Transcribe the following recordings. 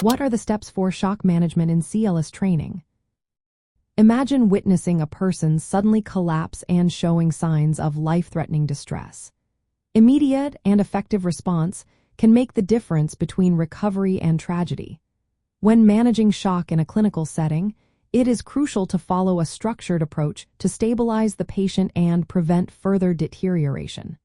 What are the steps for shock management in CLS training? Imagine witnessing a person suddenly collapse and showing signs of life-threatening distress. Immediate and effective response can make the difference between recovery and tragedy. When managing shock in a clinical setting, it is crucial to follow a structured approach to stabilize the patient and prevent further deterioration.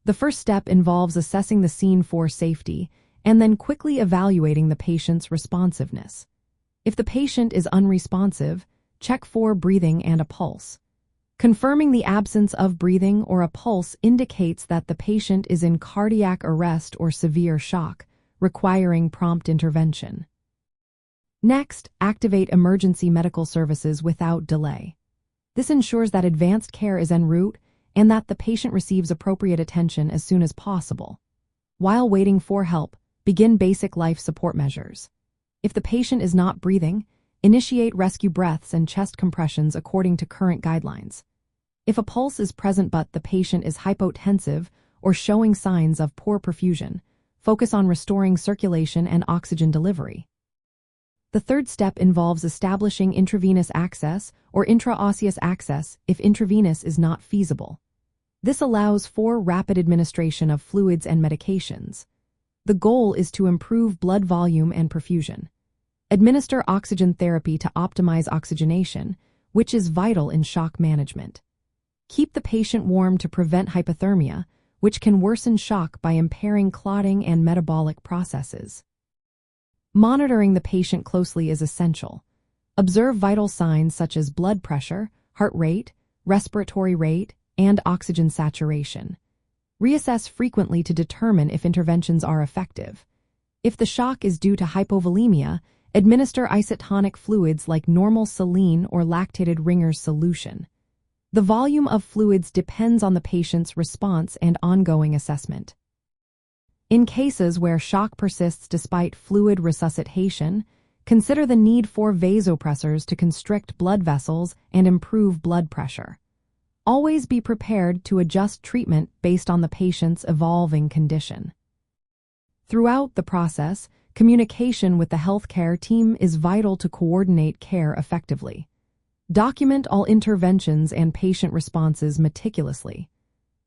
The first step involves assessing the scene for safety and then quickly evaluating the patient's responsiveness. If the patient is unresponsive, check for breathing and a pulse. Confirming the absence of breathing or a pulse indicates that the patient is in cardiac arrest or severe shock, requiring prompt intervention. Next, activate emergency medical services without delay. This ensures that advanced care is en route and that the patient receives appropriate attention as soon as possible. While waiting for help, begin basic life support measures. If the patient is not breathing, initiate rescue breaths and chest compressions according to current guidelines. If a pulse is present but the patient is hypotensive or showing signs of poor perfusion, focus on restoring circulation and oxygen delivery. The third step involves establishing intravenous access or intraosseous access if intravenous is not feasible. This allows for rapid administration of fluids and medications. The goal is to improve blood volume and perfusion. Administer oxygen therapy to optimize oxygenation, which is vital in shock management. Keep the patient warm to prevent hypothermia, which can worsen shock by impairing clotting and metabolic processes. Monitoring the patient closely is essential. Observe vital signs such as blood pressure, heart rate, respiratory rate, and oxygen saturation. Reassess frequently to determine if interventions are effective. If the shock is due to hypovolemia, administer isotonic fluids like normal saline or lactated Ringer's solution. The volume of fluids depends on the patient's response and ongoing assessment. In cases where shock persists despite fluid resuscitation, consider the need for vasopressors to constrict blood vessels and improve blood pressure. Always be prepared to adjust treatment based on the patient's evolving condition. Throughout the process, communication with the healthcare team is vital to coordinate care effectively. Document all interventions and patient responses meticulously.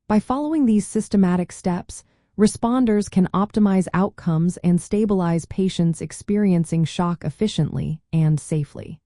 By following these systematic steps, responders can optimize outcomes and stabilize patients experiencing shock efficiently and safely.